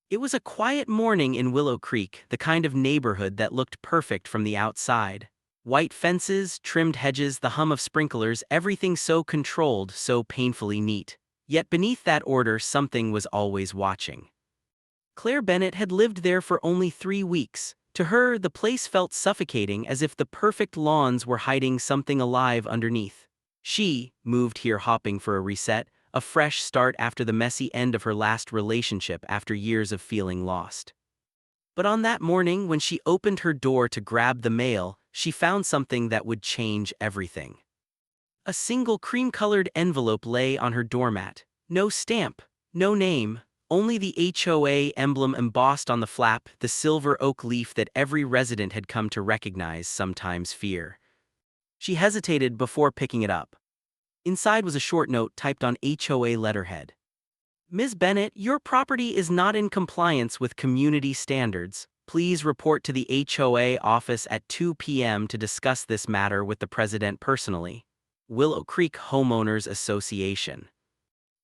It was a quiet morning in Willow Creek, the kind of neighborhood that looked perfect from the outside. White fences, trimmed hedges, the hum of sprinklers, everything so controlled, so painfully neat. Yet beneath that order something was always watching. Claire Bennett had lived there for only 3 weeks. To her, the place felt suffocating, as if the perfect lawns were hiding something alive underneath. She moved here hoping for a reset, a fresh start after the messy end of her last relationship after years of feeling lost. But on that morning, when she opened her door to grab the mail, she found something that would change everything. A single cream-colored envelope lay on her doormat. No stamp, no name, only the HOA emblem embossed on the flap, the silver oak leaf that every resident had come to recognize, sometimes fear. She hesitated before picking it up. Inside was a short note typed on HOA letterhead. Ms. Bennett, your property is not in compliance with community standards. Please report to the HOA office at 2 p.m. to discuss this matter with the president personally. Willow Creek Homeowners Association.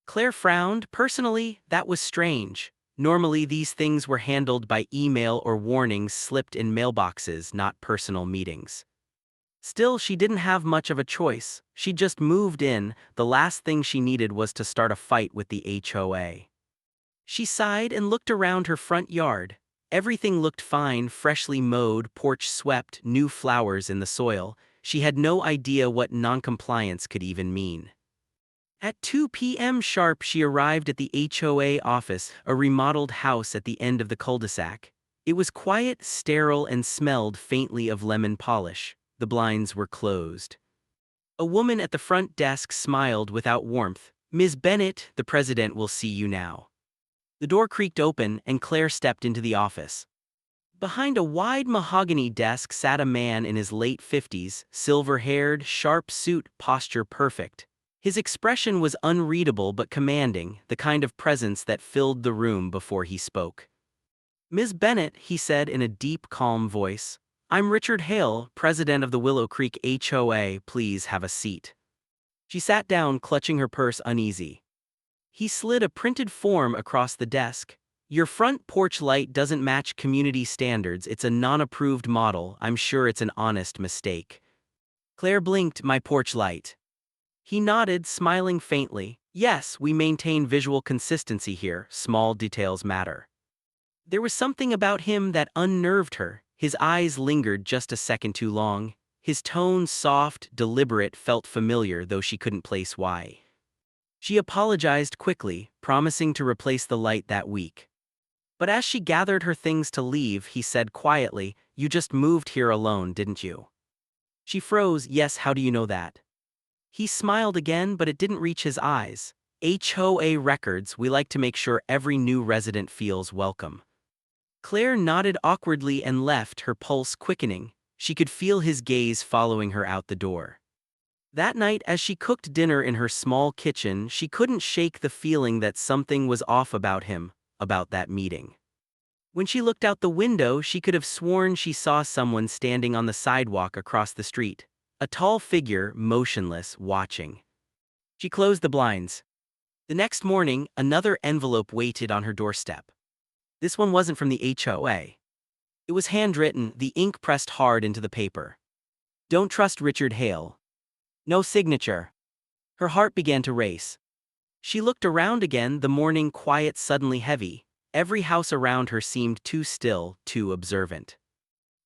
Claire frowned. Personally, that was strange. Normally these things were handled by email or warnings slipped in mailboxes, not personal meetings. Still, she didn't have much of a choice. She just moved in. The last thing she needed was to start a fight with the HOA. She sighed and looked around her front yard. Everything looked fine, freshly mowed, porch swept, new flowers in the soil. She had no idea what noncompliance could even mean. At 2 p.m. sharp, she arrived at the HOA office, a remodeled house at the end of the cul-de-sac. It was quiet, sterile, and smelled faintly of lemon polish. The blinds were closed. A woman at the front desk smiled without warmth. Ms. Bennett, the president will see you now. The door creaked open, and Claire stepped into the office. Behind a wide mahogany desk sat a man in his late 50s, silver-haired, sharp suit, posture perfect. His expression was unreadable but commanding, the kind of presence that filled the room before he spoke. Ms. Bennett, he said in a deep, calm voice, I'm Richard Hale, president of the Willow Creek HOA. Please have a seat. She sat down, clutching her purse uneasy. He slid a printed form across the desk. Your front porch light doesn't match community standards. It's a non-approved model. I'm sure it's an honest mistake. Claire blinked. My porch light. He nodded, smiling faintly. Yes, we maintain visual consistency here. Small details matter. There was something about him that unnerved her. His eyes lingered just a second too long. His tone, soft, deliberate, felt familiar, though she couldn't place why. She apologized quickly, promising to replace the light that week. But as she gathered her things to leave, he said quietly, You just moved here alone, didn't you? She froze. Yes, how do you know that? He smiled again, but it didn't reach his eyes. HOA records, we like to make sure every new resident feels welcome. Claire nodded awkwardly and left, her pulse quickening. She could feel his gaze following her out the door. That night, as she cooked dinner in her small kitchen, she couldn't shake the feeling that something was off about him, about that meeting. When she looked out the window, she could have sworn she saw someone standing on the sidewalk across the street. A tall figure, motionless, watching. She closed the blinds. The next morning, another envelope waited on her doorstep. This one wasn't from the HOA. It was handwritten, the ink pressed hard into the paper. Don't trust Richard Hale. No signature. Her heart began to race. She looked around again, the morning quiet suddenly heavy. Every house around her seemed too still, too observant.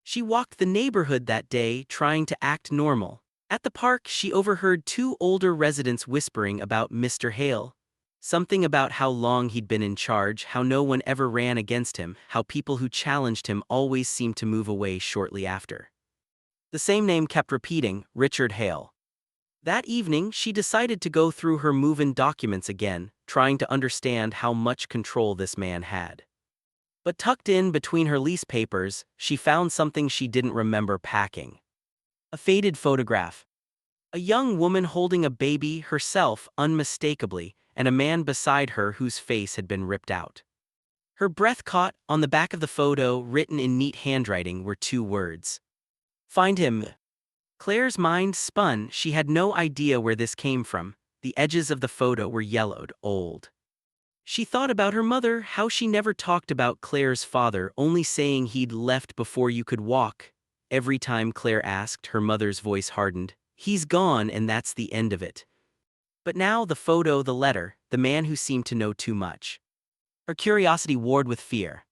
She walked the neighborhood that day, trying to act normal. At the park, she overheard two older residents whispering about Mr. Hale. Something about how long he'd been in charge, how no one ever ran against him, how people who challenged him always seemed to move away shortly after. The same name kept repeating, Richard Hale. That evening, she decided to go through her move-in documents again, trying to understand how much control this man had. But tucked in between her lease papers, she found something she didn't remember packing. A faded photograph. A young woman holding a baby, herself, unmistakably, and a man beside her whose face had been ripped out. Her breath caught. On the back of the photo, written in neat handwriting, were two words. Find him. Claire's mind spun. She had no idea where this came from. The edges of the photo were yellowed, old. She thought about her mother, how she never talked about Claire's father, only saying he'd left before you could walk. Every time Claire asked, her mother's voice hardened. He's gone, and that's the end of it. But now the photo, the letter, the man who seemed to know too much. Her curiosity warred with fear.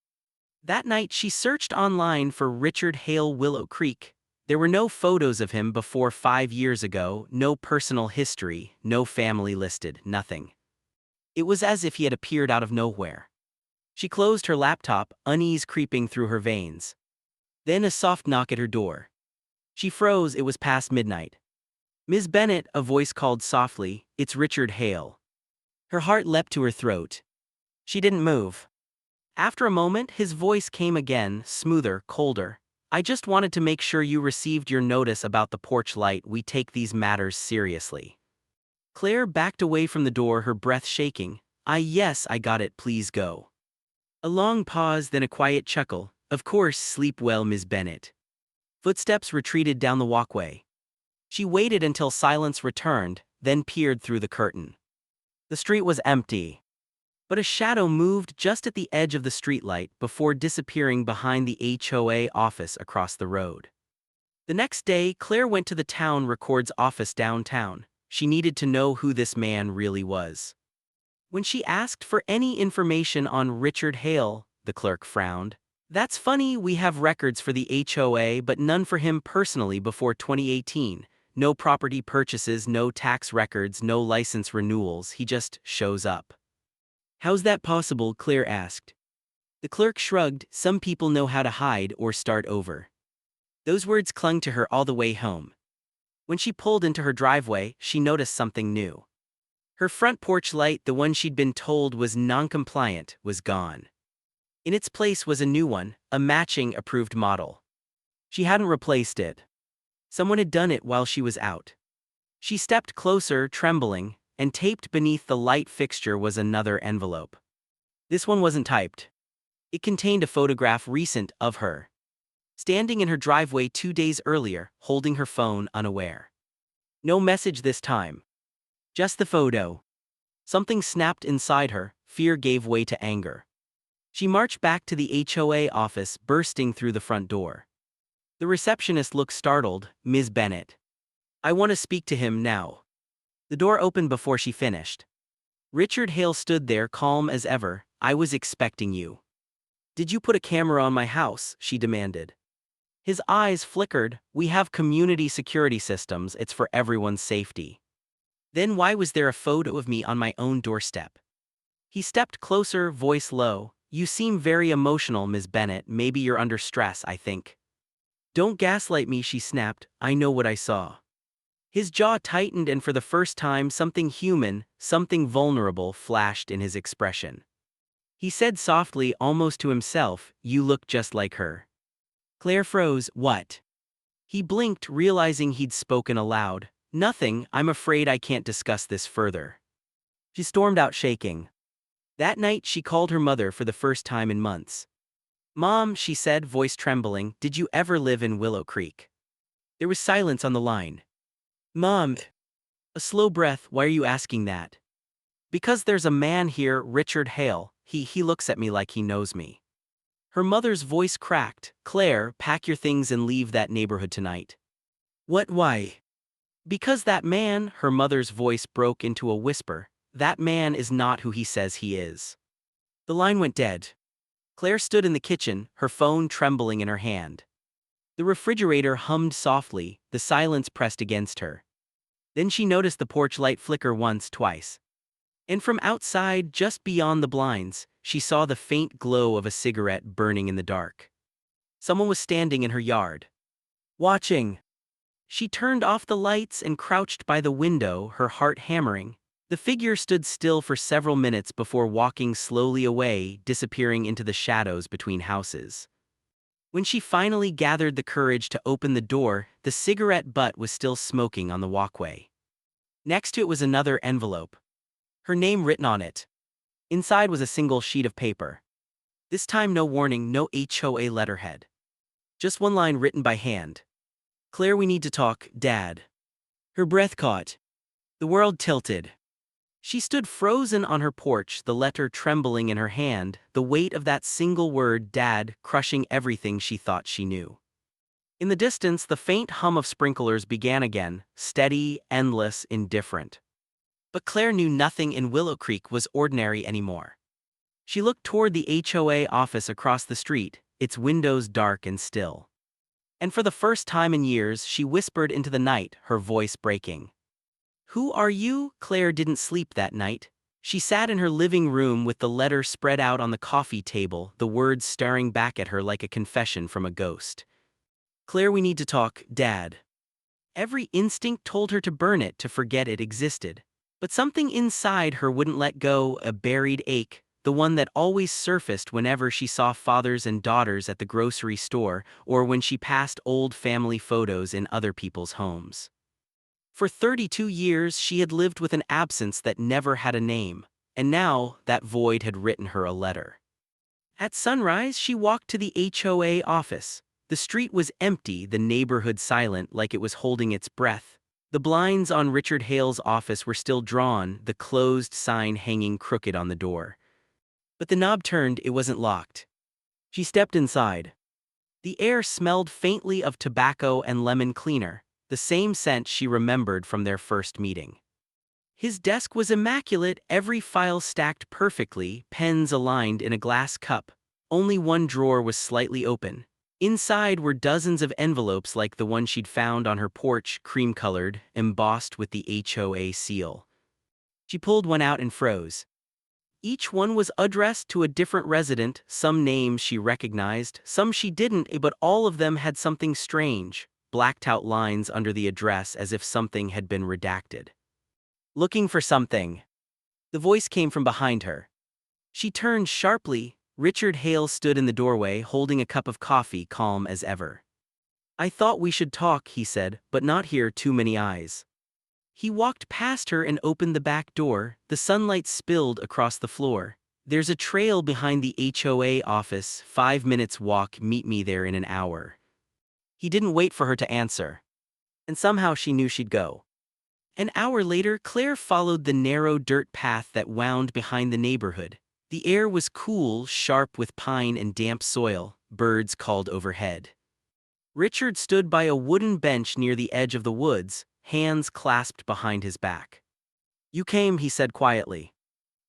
That night she searched online for Richard Hale Willow Creek. There were no photos of him before 5 years ago, no personal history, no family listed, nothing. It was as if he had appeared out of nowhere. She closed her laptop, unease creeping through her veins. Then a soft knock at her door. She froze, it was past midnight. "Ms. Bennett," a voice called softly, "it's Richard Hale." Her heart leapt to her throat. She didn't move. After a moment, his voice came again, smoother, colder. "I just wanted to make sure you received your notice about the porch light. We take these matters seriously." Claire backed away from the door, her breath shaking. Yes, I got it, please go." A long pause, then a quiet chuckle. "Of course, sleep well, Ms. Bennett." Footsteps retreated down the walkway. She waited until silence returned, then peered through the curtain. The street was empty. But a shadow moved just at the edge of the streetlight before disappearing behind the HOA office across the road. The next day, Claire went to the town record's office downtown. She needed to know who this man really was. When she asked for any information on Richard Hale, the clerk frowned. "That's funny, we have records for the HOA but none for him personally before 2018. No property purchases, no tax records, no license renewals, he just shows up." "How's that possible?" Claire asked. The clerk shrugged. "Some people know how to hide or start over." Those words clung to her all the way home. When she pulled into her driveway, she noticed something new. Her front porch light, the one she'd been told was non-compliant, was gone. In its place was a new one, a matching approved model. She hadn't replaced it. Someone had done it while she was out. She stepped closer, trembling, and taped beneath the light fixture was another envelope. This one wasn't typed. It contained a photograph recent of her, standing in her driveway 2 days earlier, holding her phone unaware. No message this time. Just the photo. Something snapped inside her, fear gave way to anger. She marched back to the HOA office, bursting through the front door. The receptionist looked startled. "Ms. Bennett. I want to speak to him now." The door opened before she finished. Richard Hale stood there, calm as ever. "I was expecting you." "Did you put a camera on my house?" she demanded. His eyes flickered. "We have community security systems, it's for everyone's safety." "Then why was there a photo of me on my own doorstep?" He stepped closer, voice low. "You seem very emotional, Ms. Bennett. Maybe you're under stress, I think." "Don't gaslight me," she snapped. "I know what I saw." His jaw tightened, and for the first time something human, something vulnerable flashed in his expression. He said softly, almost to himself, "You look just like her." Claire froze. "What?" He blinked, realizing he'd spoken aloud. "Nothing, I'm afraid I can't discuss this further." She stormed out, shaking. That night she called her mother for the first time in months. "Mom," she said, voice trembling, "did you ever live in Willow Creek?" There was silence on the line. "Mom." A slow breath. "Why are you asking that?" "Because there's a man here, Richard Hale. He looks at me like he knows me." Her mother's voice cracked. "Claire, pack your things and leave that neighborhood tonight." "What, why?" "Because that man," her mother's voice broke into a whisper, "that man is not who he says he is." The line went dead. Claire stood in the kitchen, her phone trembling in her hand. The refrigerator hummed softly, the silence pressed against her. Then she noticed the porch light flicker once, twice. And from outside, just beyond the blinds, she saw the faint glow of a cigarette burning in the dark. Someone was standing in her yard, watching. She turned off the lights and crouched by the window, her heart hammering. The figure stood still for several minutes before walking slowly away, disappearing into the shadows between houses. When she finally gathered the courage to open the door, the cigarette butt was still smoking on the walkway. Next to it was another envelope. Her name written on it. Inside was a single sheet of paper. This time no warning, no HOA letterhead. Just one line written by hand. "Claire, we need to talk, Dad." Her breath caught. The world tilted. She stood frozen on her porch, the letter trembling in her hand, the weight of that single word, Dad, crushing everything she thought she knew. In the distance, the faint hum of sprinklers began again, steady, endless, indifferent. But Claire knew nothing in Willow Creek was ordinary anymore. She looked toward the HOA office across the street, its windows dark and still. And for the first time in years, she whispered into the night, her voice breaking. "Who are you?" Claire didn't sleep that night. She sat in her living room with the letter spread out on the coffee table, the words staring back at her like a confession from a ghost. "Claire, we need to talk, Dad." Every instinct told her to burn it, to forget it existed. But something inside her wouldn't let go, a buried ache, the one that always surfaced whenever she saw fathers and daughters at the grocery store or when she passed old family photos in other people's homes. For 32 years, she had lived with an absence that never had a name, and now that void had written her a letter. At sunrise, she walked to the HOA office. The street was empty, the neighborhood silent, like it was holding its breath. The blinds on Richard Hale's office were still drawn, the closed sign hanging crooked on the door. But the knob turned, it wasn't locked. She stepped inside. The air smelled faintly of tobacco and lemon cleaner, the same scent she remembered from their first meeting. His desk was immaculate, every file stacked perfectly, pens aligned in a glass cup. Only one drawer was slightly open. Inside were dozens of envelopes like the one she'd found on her porch, cream-colored, embossed with the HOA seal. She pulled one out and froze. Each one was addressed to a different resident, some names she recognized, some she didn't, but all of them had something strange, blacked out lines under the address as if something had been redacted. "Looking for something." The voice came from behind her. She turned sharply. Richard Hale stood in the doorway, holding a cup of coffee, calm as ever. "I thought we should talk," he said, "but not here, too many eyes." He walked past her and opened the back door. The sunlight spilled across the floor. "There's a trail behind the HOA office, 5 minutes walk, meet me there in an hour." He didn't wait for her to answer. And somehow she knew she'd go. An hour later, Claire followed the narrow dirt path that wound behind the neighborhood. The air was cool, sharp with pine and damp soil. Birds called overhead. Richard stood by a wooden bench near the edge of the woods, hands clasped behind his back. "You came," he said quietly.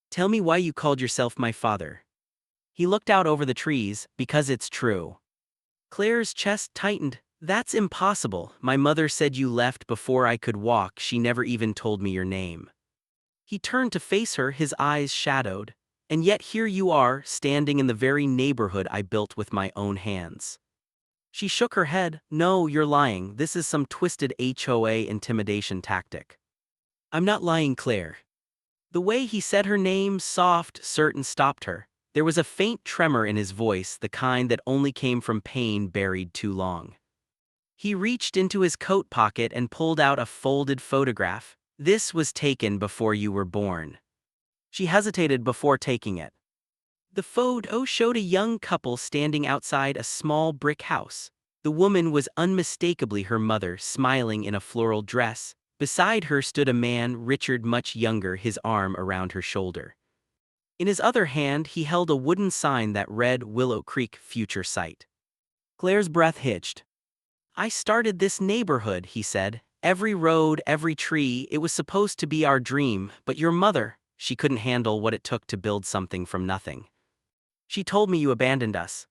"Tell me why you called yourself my father." He looked out over the trees. "Because it's true." Claire's chest tightened. "That's impossible. My mother said you left before I could walk. She never even told me your name." He turned to face her, his eyes shadowed. "And yet here you are, standing in the very neighborhood I built with my own hands." She shook her head. "No, you're lying. This is some twisted HOA intimidation tactic." "I'm not lying, Claire." The way he said her name, soft, certain, stopped her. There was a faint tremor in his voice, the kind that only came from pain buried too long. He reached into his coat pocket and pulled out a folded photograph. "This was taken before you were born." She hesitated before taking it. The photo showed a young couple standing outside a small brick house. The woman was unmistakably her mother, smiling in a floral dress. Beside her stood a man, Richard, much younger, his arm around her shoulder. In his other hand, he held a wooden sign that read Willow Creek Future Site. Claire's breath hitched. "I started this neighborhood," he said. "Every road, every tree, it was supposed to be our dream, but your mother, she couldn't handle what it took to build something from nothing. She told me you abandoned us."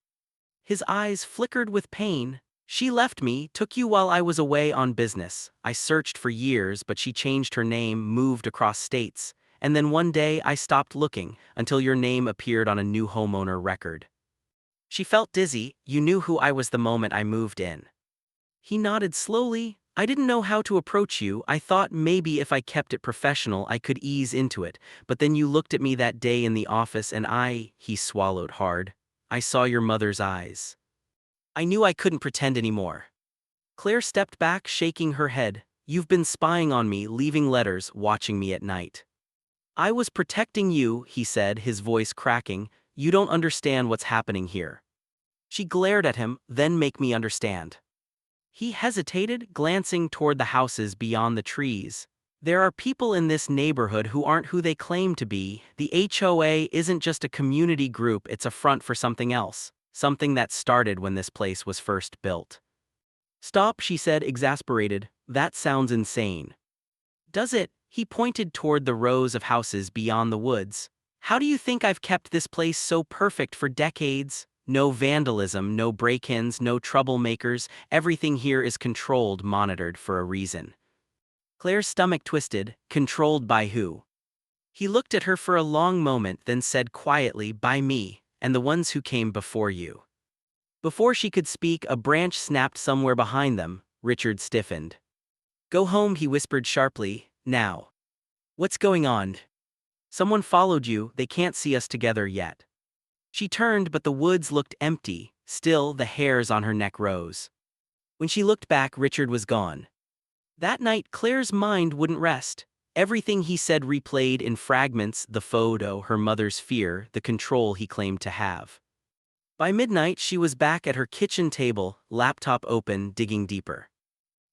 His eyes flickered with pain. "She left me, took you while I was away on business. I searched for years, but she changed her name, moved across states. And then one day I stopped looking, until your name appeared on a new homeowner record. She felt dizzy. You knew who I was the moment I moved in." He nodded slowly. "I didn't know how to approach you. I thought maybe if I kept it professional I could ease into it. But then you looked at me that day in the office and he swallowed hard. "I saw your mother's eyes. I knew I couldn't pretend anymore." Claire stepped back, shaking her head. "You've been spying on me, leaving letters, watching me at night." "I was protecting you," he said, his voice cracking. "You don't understand what's happening here." She glared at him. "Then make me understand." He hesitated, glancing toward the houses beyond the trees. There are people in this neighborhood who aren't who they claim to be. The HOA isn't just a community group, it's a front for something else, something that started when this place was first built. Stop, she said, exasperated. That sounds insane. Does it? He pointed toward the rows of houses beyond the woods. How do you think I've kept this place so perfect for decades? No vandalism, no break-ins, no troublemakers. Everything here is controlled, monitored for a reason. Claire's stomach twisted. Controlled by who? He looked at her for a long moment, then said quietly, by me, and the ones who came before you. Before she could speak, a branch snapped somewhere behind them. Richard stiffened. Go home, he whispered sharply. Now. What's going on? Someone followed you, they can't see us together yet. She turned, but the woods looked empty. Still, the hairs on her neck rose. When she looked back, Richard was gone. That night, Claire's mind wouldn't rest. Everything he said replayed in fragments: the photo, her mother's fear, the control he claimed to have. By midnight, she was back at her kitchen table, laptop open, digging deeper.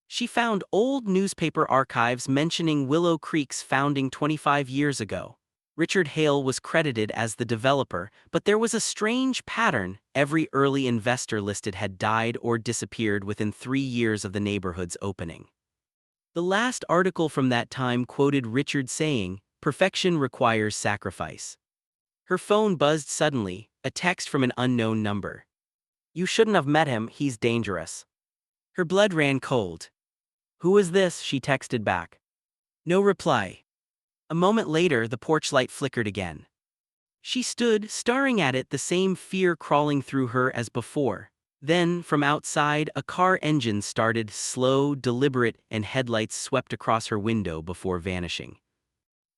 She found old newspaper archives mentioning Willow Creek's founding 25 years ago. Richard Hale was credited as the developer, but there was a strange pattern. Every early investor listed had died or disappeared within 3 years of the neighborhood's opening. The last article from that time quoted Richard saying, "Perfection requires sacrifice." Her phone buzzed suddenly, a text from an unknown number. You shouldn't have met him, he's dangerous. Her blood ran cold. Who is this? She texted back. No reply. A moment later, the porch light flickered again. She stood, staring at it, the same fear crawling through her as before. Then, from outside, a car engine started, slow, deliberate, and headlights swept across her window before vanishing.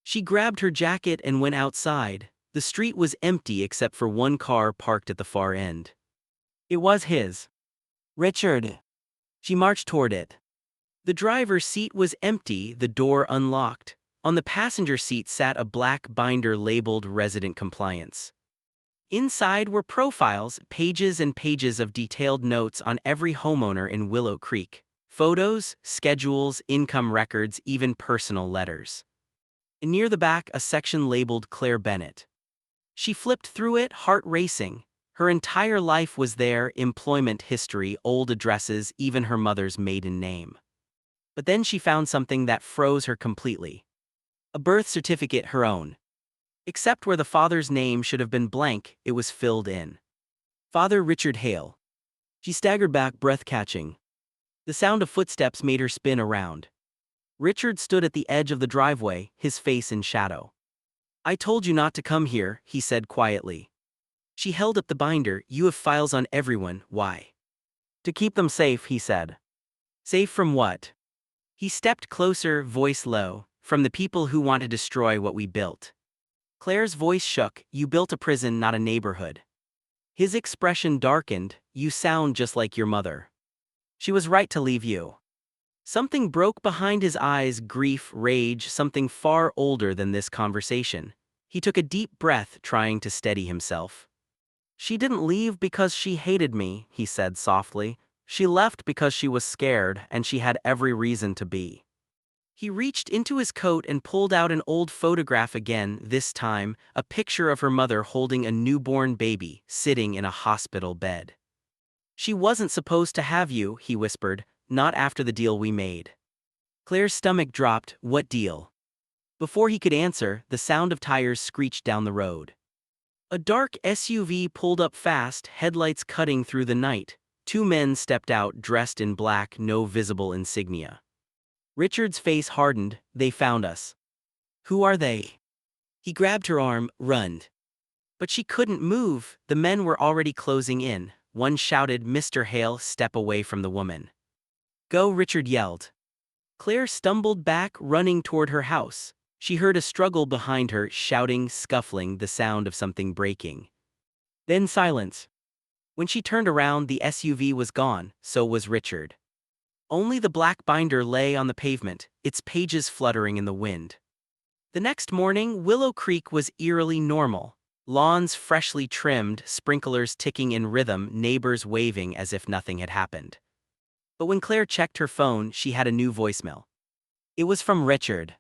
She grabbed her jacket and went outside. The street was empty except for one car parked at the far end. It was his. Richard. She marched toward it. The driver's seat was empty, the door unlocked. On the passenger seat sat a black binder labeled Resident Compliance. Inside were profiles, pages and pages of detailed notes on every homeowner in Willow Creek. Photos, schedules, income records, even personal letters. And near the back, a section labeled Claire Bennett. She flipped through it, heart racing. Her entire life was there: employment history, old addresses, even her mother's maiden name. But then she found something that froze her completely. A birth certificate, her own. Except where the father's name should have been blank, it was filled in. Father Richard Hale. She staggered back, breath catching. The sound of footsteps made her spin around. Richard stood at the edge of the driveway, his face in shadow. I told you not to come here, he said quietly. She held up the binder. You have files on everyone. Why? To keep them safe, he said. Safe from what? He stepped closer, voice low. From the people who want to destroy what we built. Claire's voice shook. You built a prison, not a neighborhood. His expression darkened. You sound just like your mother. She was right to leave you. Something broke behind his eyes, grief, rage, something far older than this conversation. He took a deep breath, trying to steady himself. She didn't leave because she hated me, he said softly. She left because she was scared, and she had every reason to be. He reached into his coat and pulled out an old photograph again, this time, a picture of her mother holding a newborn baby, sitting in a hospital bed. She wasn't supposed to have you, he whispered, not after the deal we made. Claire's stomach dropped. What deal? Before he could answer, the sound of tires screeched down the road. A dark SUV pulled up fast, headlights cutting through the night. 2 men stepped out, dressed in black, no visible insignia. Richard's face hardened. They found us. Who are they? He grabbed her arm. Run. But she couldn't move. The men were already closing in. One shouted, Mr. Hale, step away from the woman. Go, Richard yelled. Claire stumbled back, running toward her house. She heard a struggle behind her, shouting, scuffling, the sound of something breaking. Then silence. When she turned around, the SUV was gone, so was Richard. Only the black binder lay on the pavement, its pages fluttering in the wind. The next morning, Willow Creek was eerily normal. Lawns freshly trimmed, sprinklers ticking in rhythm, neighbors waving as if nothing had happened. But when Claire checked her phone, she had a new voicemail. It was from Richard.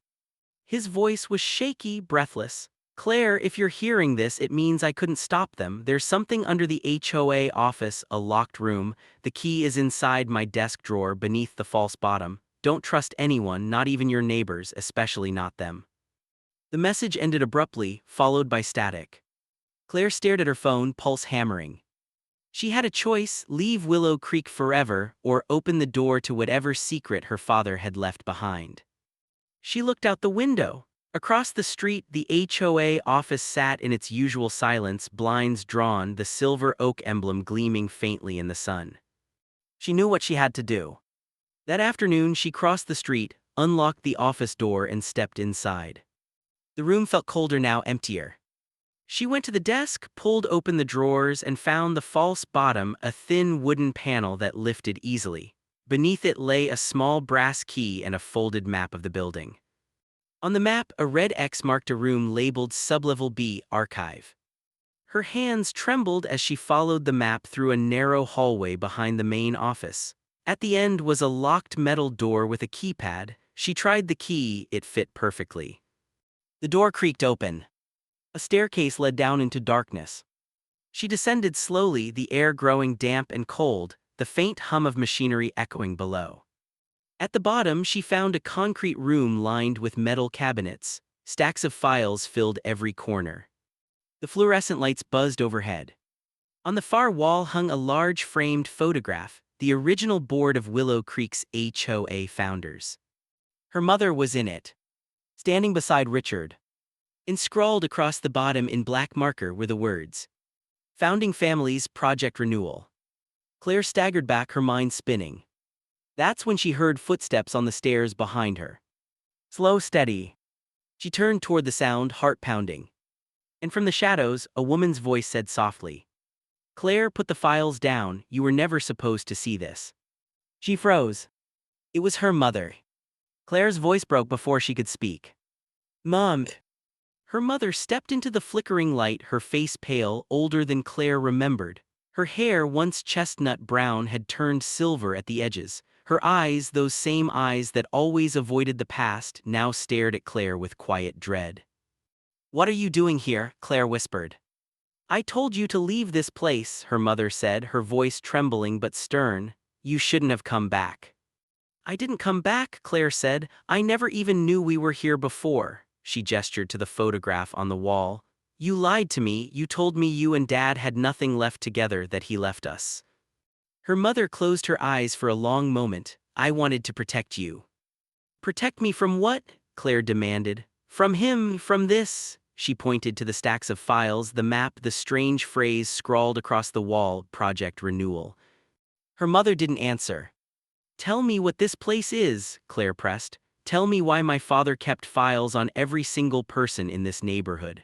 His voice was shaky, breathless. Claire, if you're hearing this, it means I couldn't stop them. There's something under the HOA office, a locked room. The key is inside my desk drawer beneath the false bottom. Don't trust anyone, not even your neighbors, especially not them. The message ended abruptly, followed by static. Claire stared at her phone, pulse hammering. She had a choice: leave Willow Creek forever, or open the door to whatever secret her father had left behind. She looked out the window. Across the street, the HOA office sat in its usual silence, blinds drawn, the silver oak emblem gleaming faintly in the sun. She knew what she had to do. That afternoon, she crossed the street, unlocked the office door, and stepped inside. The room felt colder now, emptier. She went to the desk, pulled open the drawers, and found the false bottom, a thin wooden panel that lifted easily. Beneath it lay a small brass key and a folded map of the building. On the map, a red X marked a room labeled Sublevel B, Archive. Her hands trembled as she followed the map through a narrow hallway behind the main office. At the end was a locked metal door with a keypad. She tried the key, it fit perfectly. The door creaked open. A staircase led down into darkness. She descended slowly, the air growing damp and cold, the faint hum of machinery echoing below. At the bottom, she found a concrete room lined with metal cabinets. Stacks of files filled every corner. The fluorescent lights buzzed overhead. On the far wall hung a large framed photograph, the original board of Willow Creek's HOA founders. Her mother was in it, standing beside Richard. Inscrawled across the bottom in black marker were the words, "Founding Families, Project Renewal." Claire staggered back, her mind spinning. That's when she heard footsteps on the stairs behind her. Slow, steady. She turned toward the sound, heart pounding. And from the shadows, a woman's voice said softly, "Claire, put the files down, you were never supposed to see this." She froze. It was her mother. Claire's voice broke before she could speak. "Mom." Her mother stepped into the flickering light, her face pale, older than Claire remembered. Her hair, once chestnut brown, had turned silver at the edges. Her eyes, those same eyes that always avoided the past, now stared at Claire with quiet dread. "What are you doing here?" Claire whispered. "I told you to leave this place," her mother said, her voice trembling but stern. "You shouldn't have come back." "I didn't come back," Claire said. "I never even knew we were here before." She gestured to the photograph on the wall. "You lied to me, you told me you and Dad had nothing left together, that he left us." Her mother closed her eyes for a long moment. "I wanted to protect you." "Protect me from what?" Claire demanded. "From him, from this." She pointed to the stacks of files, the map, the strange phrase scrawled across the wall, Project Renewal. Her mother didn't answer. "Tell me what this place is," Claire pressed. "Tell me why my father kept files on every single person in this neighborhood."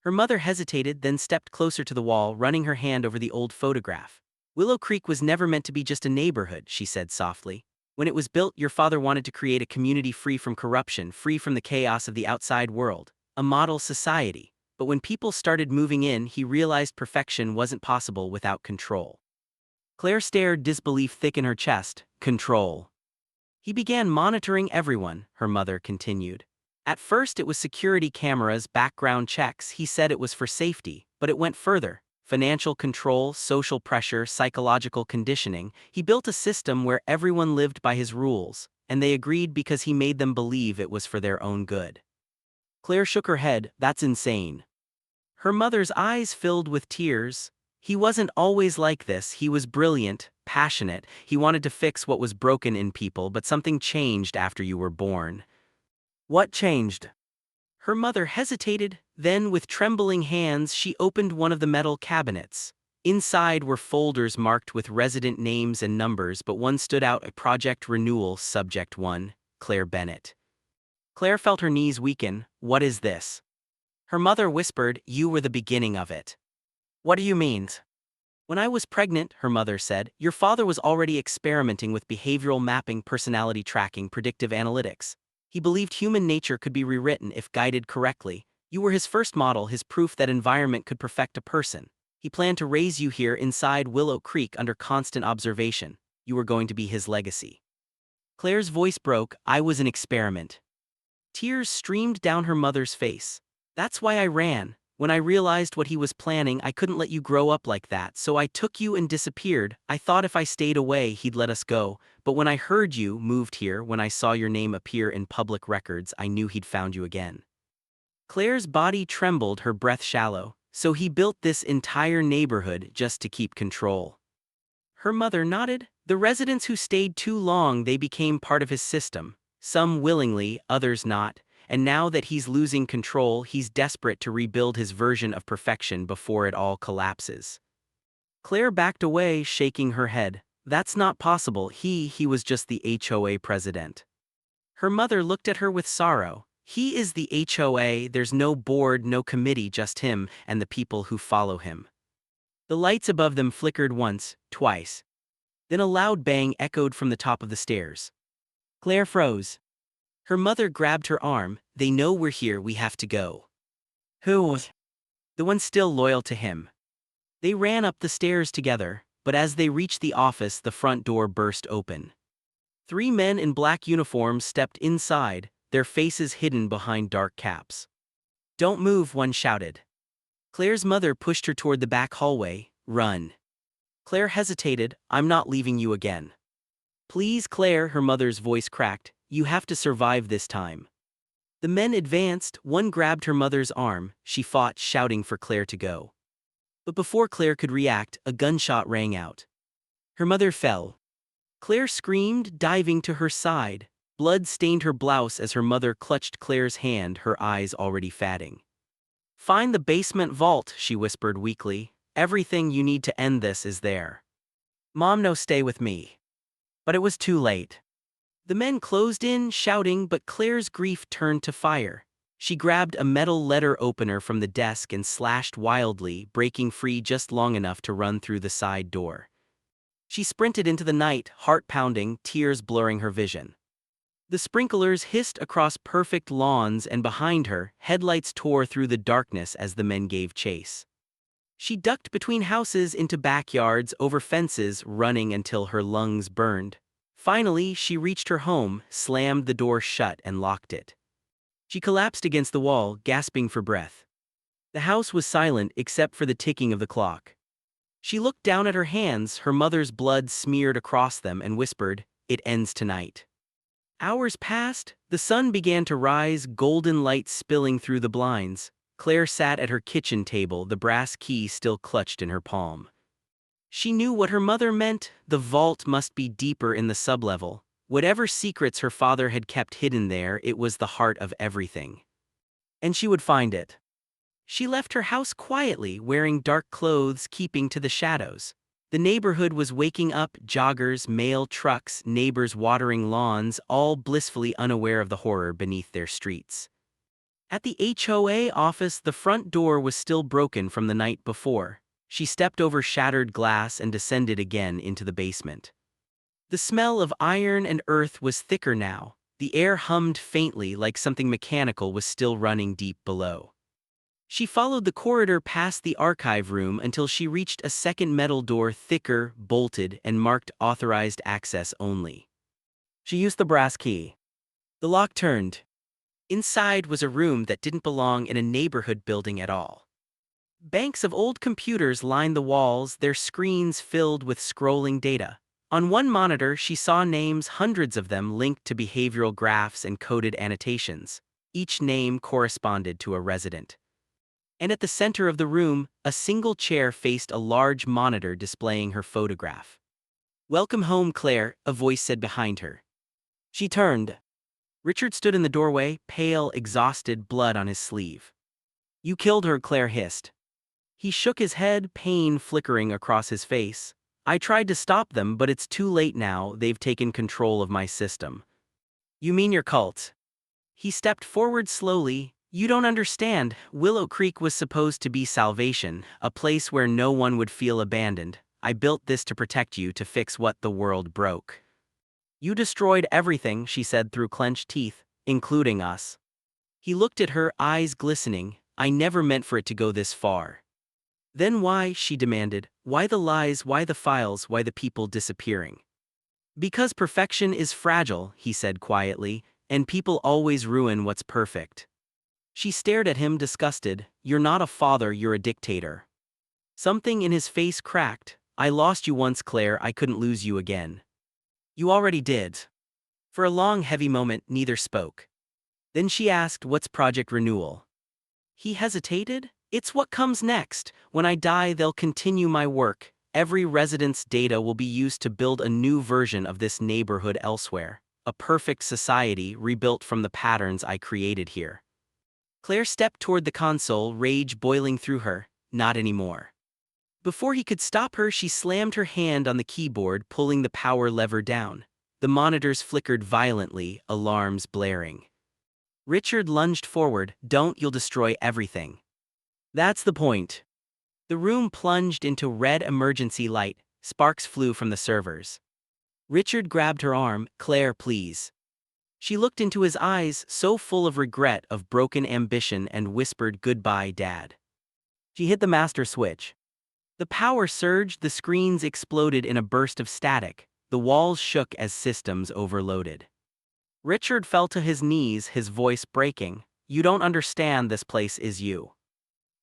Her mother hesitated, then stepped closer to the wall, running her hand over the old photograph. "Willow Creek was never meant to be just a neighborhood," she said softly. "When it was built, your father wanted to create a community free from corruption, free from the chaos of the outside world, a model society. But when people started moving in, he realized perfection wasn't possible without control." Claire stared, disbelief thick in her chest. "Control." "He began monitoring everyone," her mother continued. "At first it was security cameras, background checks. He said it was for safety, but it went further. Financial control, social pressure, psychological conditioning. He built a system where everyone lived by his rules, and they agreed because he made them believe it was for their own good." Claire shook her head. "That's insane." Her mother's eyes filled with tears. "He wasn't always like this. He was brilliant, passionate. He wanted to fix what was broken in people, but something changed after you were born." "What changed?" Her mother hesitated, then with trembling hands she opened one of the metal cabinets. Inside were folders marked with resident names and numbers, but one stood out: a Project Renewal, Subject 1, Claire Bennett. Claire felt her knees weaken. "What is this?" Her mother whispered, "You were the beginning of it." "What do you mean?" "When I was pregnant," her mother said, "your father was already experimenting with behavioral mapping, personality tracking, predictive analytics. He believed human nature could be rewritten if guided correctly. You were his first model, his proof that environment could perfect a person. He planned to raise you here inside Willow Creek under constant observation. You were going to be his legacy." Claire's voice broke. "I was an experiment." Tears streamed down her mother's face. "That's why I ran. When I realized what he was planning, I couldn't let you grow up like that, so I took you and disappeared. I thought if I stayed away, he'd let us go. But when I heard you moved here, when I saw your name appear in public records, I knew he'd found you again." Claire's body trembled, her breath shallow. "So he built this entire neighborhood just to keep control." Her mother nodded. "The residents who stayed too long, they became part of his system. Some willingly, others not. And now that he's losing control, he's desperate to rebuild his version of perfection before it all collapses." Claire backed away, shaking her head. "That's not possible. He was just the HOA president." Her mother looked at her with sorrow. "He is the HOA, there's no board, no committee, just him and the people who follow him." The lights above them flickered once, twice. Then a loud bang echoed from the top of the stairs. Claire froze. Her mother grabbed her arm. "They know we're here, we have to go." "Who?" "The one still loyal to him." They ran up the stairs together, but as they reached the office, the front door burst open. 3 men in black uniforms stepped inside, their faces hidden behind dark caps. "Don't move," one shouted. Claire's mother pushed her toward the back hallway. "Run." Claire hesitated. "I'm not leaving you again." "Please, Claire," her mother's voice cracked. "You have to survive this time." The men advanced, one grabbed her mother's arm. She fought, shouting for Claire to go. But before Claire could react, a gunshot rang out. Her mother fell. Claire screamed, diving to her side. Blood stained her blouse as her mother clutched Claire's hand, her eyes already fatting. "Find the basement vault," she whispered weakly. "Everything you need to end this is there." "Mom, no, stay with me." But it was too late. The men closed in, shouting, but Claire's grief turned to fire. She grabbed a metal letter opener from the desk and slashed wildly, breaking free just long enough to run through the side door. She sprinted into the night, heart pounding, tears blurring her vision. The sprinklers hissed across perfect lawns, and behind her, headlights tore through the darkness as the men gave chase. She ducked between houses, into backyards, over fences, running until her lungs burned. Finally, she reached her home, slammed the door shut and locked it. She collapsed against the wall, gasping for breath. The house was silent except for the ticking of the clock. She looked down at her hands, her mother's blood smeared across them, and whispered, "It ends tonight." Hours passed, the sun began to rise, golden light spilling through the blinds. Claire sat at her kitchen table, the brass key still clutched in her palm. She knew what her mother meant. The vault must be deeper in the sublevel. Whatever secrets her father had kept hidden there, it was the heart of everything. And she would find it. She left her house quietly, wearing dark clothes, keeping to the shadows. The neighborhood was waking up, joggers, mail trucks, neighbors watering lawns, all blissfully unaware of the horror beneath their streets. At the HOA office, the front door was still broken from the night before. She stepped over shattered glass and descended again into the basement. The smell of iron and earth was thicker now. The air hummed faintly, like something mechanical was still running deep below. She followed the corridor past the archive room until she reached a second metal door, thicker, bolted, and marked "Authorized Access Only." She used the brass key. The lock turned. Inside was a room that didn't belong in a neighborhood building at all. Banks of old computers lined the walls, their screens filled with scrolling data. On one monitor, she saw names, hundreds of them linked to behavioral graphs and coded annotations. Each name corresponded to a resident. And at the center of the room, a single chair faced a large monitor displaying her photograph. "Welcome home, Claire," a voice said behind her. She turned. Richard stood in the doorway, pale, exhausted, blood on his sleeve. "You killed her," Claire hissed. He shook his head, pain flickering across his face. "I tried to stop them, but it's too late now. They've taken control of my system." "You mean your cult?" He stepped forward slowly. "You don't understand. Willow Creek was supposed to be salvation, a place where no one would feel abandoned. I built this to protect you, to fix what the world broke." "You destroyed everything," she said through clenched teeth, "including us." He looked at her, eyes glistening. "I never meant for it to go this far." "Then why?" she demanded. "Why the lies, why the files, why the people disappearing?" "Because perfection is fragile," he said quietly. and people always ruin what's perfect. She stared at him, disgusted. You're not a father, you're a dictator. Something in his face cracked. I lost you once, Claire, I couldn't lose you again. You already did. For a long, heavy moment, neither spoke. Then she asked, what's Project Renewal? He hesitated. It's what comes next. When I die, they'll continue my work. Every resident's data will be used to build a new version of this neighborhood elsewhere. A perfect society rebuilt from the patterns I created here. Claire stepped toward the console, rage boiling through her. Not anymore. Before he could stop her, she slammed her hand on the keyboard, pulling the power lever down. The monitors flickered violently, alarms blaring. Richard lunged forward. Don't, you'll destroy everything. That's the point. The room plunged into red emergency light. Sparks flew from the servers. Richard grabbed her arm. Claire, please. She looked into his eyes, so full of regret, of broken ambition, and whispered, goodbye, Dad. She hit the master switch. The power surged, the screens exploded in a burst of static. The walls shook as systems overloaded. Richard fell to his knees, his voice breaking. You don't understand, this place is you.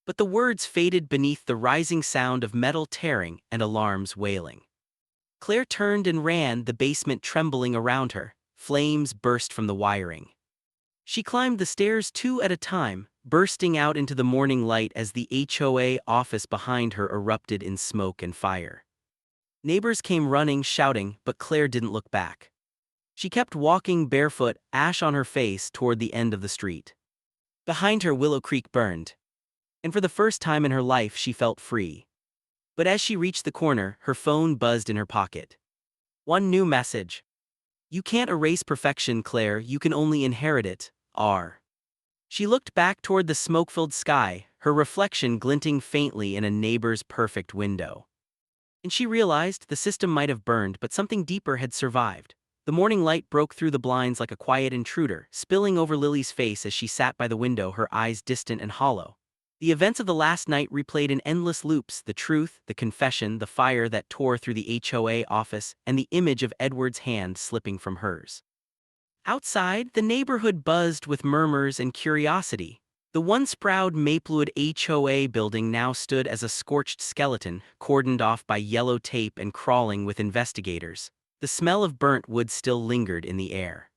But the words faded beneath the rising sound of metal tearing and alarms wailing. Claire turned and ran, the basement trembling around her. Flames burst from the wiring. She climbed the stairs 2 at a time, bursting out into the morning light as the HOA office behind her erupted in smoke and fire. Neighbors came running, shouting, but Claire didn't look back. She kept walking barefoot, ash on her face, toward the end of the street. Behind her, Willow Creek burned. And for the first time in her life, she felt free. But as she reached the corner, her phone buzzed in her pocket. One new message. You can't erase perfection, Claire, you can only inherit it. R. She looked back toward the smoke-filled sky, her reflection glinting faintly in a neighbor's perfect window. And she realized the system might have burned, but something deeper had survived. The morning light broke through the blinds like a quiet intruder, spilling over Lily's face as she sat by the window, her eyes distant and hollow. The events of the last night replayed in endless loops, the truth, the confession, the fire that tore through the HOA office, and the image of Edward's hand slipping from hers. Outside, the neighborhood buzzed with murmurs and curiosity. The once proud Maplewood HOA building now stood as a scorched skeleton, cordoned off by yellow tape and crawling with investigators. The smell of burnt wood still lingered in the air.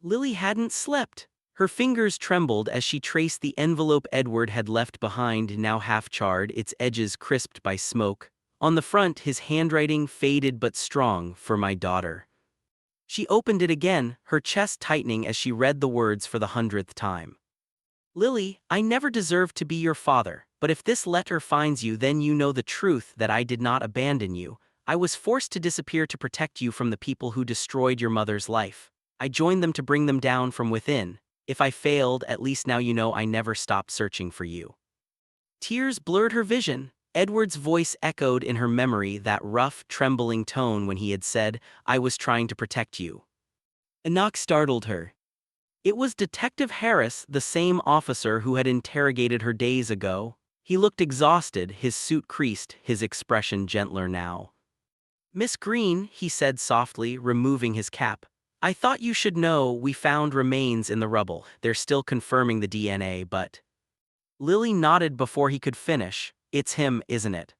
Lily hadn't slept. Her fingers trembled as she traced the envelope Edward had left behind, now half-charred, its edges crisped by smoke. On the front, his handwriting faded but strong, for my daughter. She opened it again, her chest tightening as she read the words for the 100th time. Lily, I never deserved to be your father, but if this letter finds you, then you know the truth, that I did not abandon you. I was forced to disappear to protect you from the people who destroyed your mother's life. I joined them to bring them down from within. If I failed, at least now you know I never stopped searching for you. Tears blurred her vision. Edward's voice echoed in her memory, that rough, trembling tone when he had said, I was trying to protect you. A knock startled her. It was Detective Harris, the same officer who had interrogated her days ago. He looked exhausted, his suit creased, his expression gentler now. Miss Green, he said softly, removing his cap. I thought you should know we found remains in the rubble. They're still confirming the DNA, but... Lily nodded before he could finish. It's him, isn't it?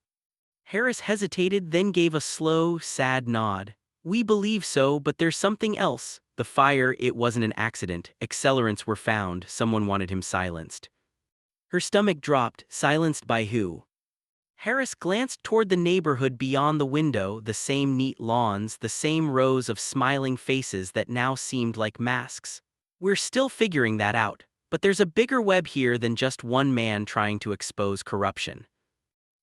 Harris hesitated, then gave a slow, sad nod. We believe so, but there's something else. The fire, it wasn't an accident. Accelerants were found. Someone wanted him silenced. Her stomach dropped. Silenced by who? Harris glanced toward the neighborhood beyond the window, the same neat lawns, the same rows of smiling faces that now seemed like masks. We're still figuring that out, but there's a bigger web here than just one man trying to expose corruption.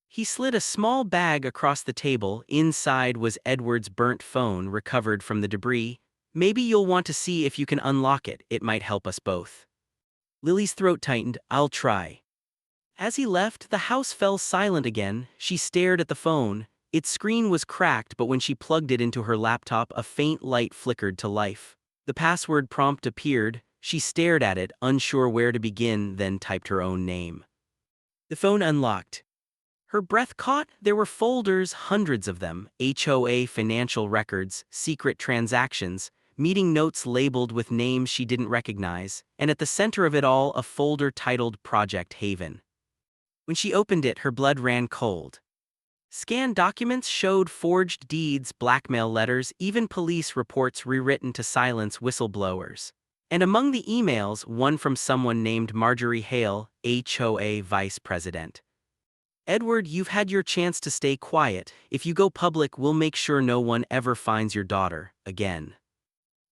He slid a small bag across the table. Inside was Edward's burnt phone, recovered from the debris. Maybe you'll want to see if you can unlock it. It might help us both. Lily's throat tightened. I'll try. As he left, the house fell silent again. She stared at the phone. Its screen was cracked, but when she plugged it into her laptop, a faint light flickered to life. The password prompt appeared. She stared at it, unsure where to begin, then typed her own name. The phone unlocked. Her breath caught. There were folders, hundreds of them, HOA financial records, secret transactions, meeting notes labeled with names she didn't recognize, and at the center of it all a folder titled Project Haven. When she opened it, her blood ran cold. Scanned documents showed forged deeds, blackmail letters, even police reports rewritten to silence whistleblowers. And among the emails, one from someone named Marjorie Hale, HOA vice president. Edward, you've had your chance to stay quiet. If you go public, we'll make sure no one ever finds your daughter again.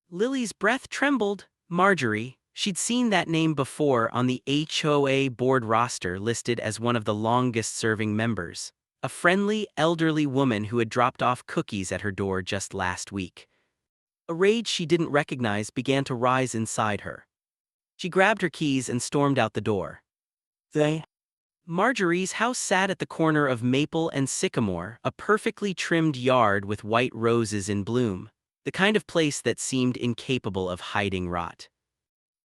Lily's breath trembled. Marjorie, she'd seen that name before on the HOA board roster, listed as one of the longest-serving members. A friendly, elderly woman who had dropped off cookies at her door just last week. A rage she didn't recognize began to rise inside her. She grabbed her keys and stormed out the door. Marjorie's house sat at the corner of Maple and Sycamore, a perfectly trimmed yard with white roses in bloom, the kind of place that seemed incapable of hiding rot.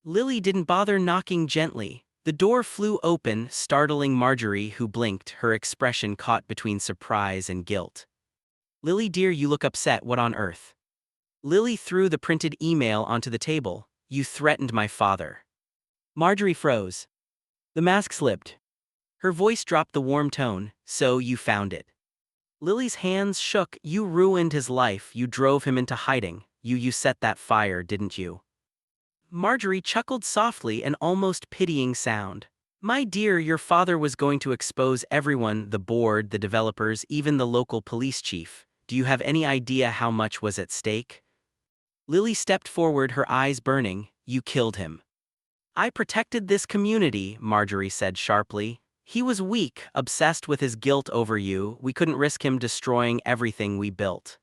Lily didn't bother knocking gently. The door flew open, startling Marjorie, who blinked, her expression caught between surprise and guilt. "Lily dear, you look upset. What on earth?" Lily threw the printed email onto the table. "You threatened my father." Marjorie froze. The mask slipped. Her voice dropped the warm tone. "So you found it." Lily's hands shook. "You ruined his life. You drove him into hiding. You set that fire, didn't you?" Marjorie chuckled softly, an almost pitying sound. "My dear, your father was going to expose everyone, the board, the developers, even the local police chief. Do you have any idea how much was at stake?" Lily stepped forward, her eyes burning. "You killed him." "I protected this community," Marjorie said sharply. "He was weak, obsessed with his guilt over you. We couldn't risk him destroying everything we built."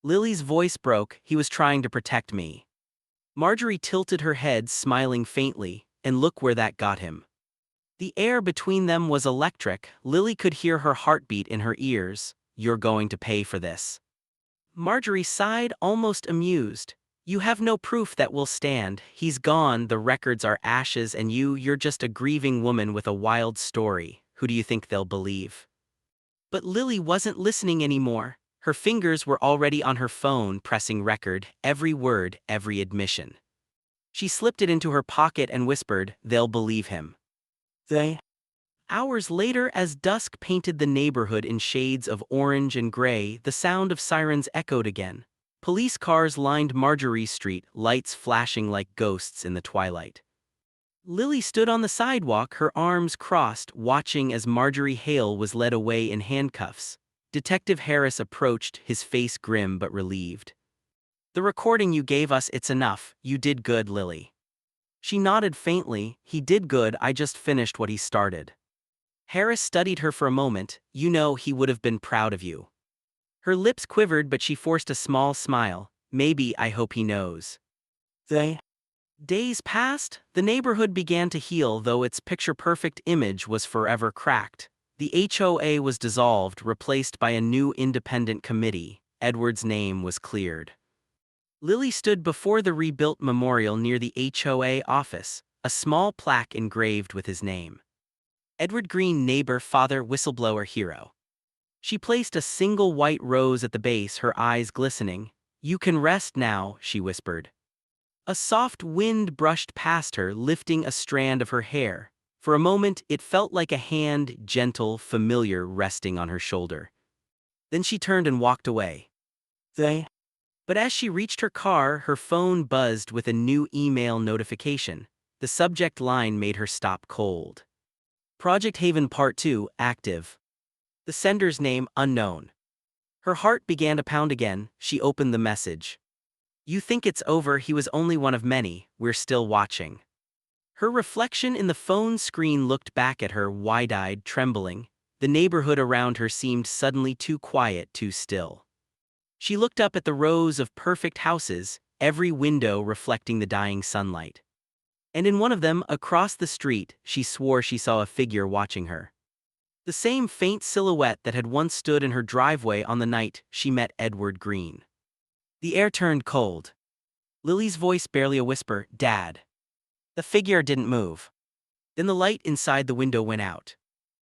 Lily's voice broke. "He was trying to protect me." Marjorie tilted her head, smiling faintly, "And look where that got him." The air between them was electric. Lily could hear her heartbeat in her ears. "You're going to pay for this." Marjorie sighed, almost amused. "You have no proof that will stand. He's gone, the records are ashes, and you're just a grieving woman with a wild story. Who do you think they'll believe?" But Lily wasn't listening anymore. Her fingers were already on her phone, pressing record, every word, every admission. She slipped it into her pocket and whispered, "They'll believe him." Hours later, as dusk painted the neighborhood in shades of orange and gray, the sound of sirens echoed again. Police cars lined Marjorie Street, lights flashing like ghosts in the twilight. Lily stood on the sidewalk, her arms crossed, watching as Marjorie Hale was led away in handcuffs. Detective Harris approached, his face grim but relieved. "The recording you gave us, it's enough. You did good, Lily." She nodded faintly. "He did good, I just finished what he started." Harris studied her for a moment. "You know, he would have been proud of you." Her lips quivered, but she forced a small smile. "Maybe, I hope he knows." Days passed. The neighborhood began to heal, though its picture-perfect image was forever cracked. The HOA was dissolved, replaced by a new independent committee. Edward's name was cleared. Lily stood before the rebuilt memorial near the HOA office, a small plaque engraved with his name. "Edward Green, neighbor, father, whistleblower, hero." She placed a single white rose at the base, her eyes glistening. "You can rest now," she whispered. A soft wind brushed past her, lifting a strand of her hair. For a moment, it felt like a hand, gentle, familiar, resting on her shoulder. Then she turned and walked away. But as she reached her car, her phone buzzed with a new email notification. The subject line made her stop cold. "Project Haven Part 2, active." The sender's name, unknown. Her heart began to pound again. She opened the message. "You think it's over, he was only one of many, we're still watching." Her reflection in the phone screen looked back at her, wide-eyed, trembling. The neighborhood around her seemed suddenly too quiet, too still. She looked up at the rows of perfect houses, every window reflecting the dying sunlight. And in one of them, across the street, she swore she saw a figure watching her. The same faint silhouette that had once stood in her driveway on the night she met Edward Green. The air turned cold. Lily's voice barely a whisper, "Dad." The figure didn't move. Then the light inside the window went out.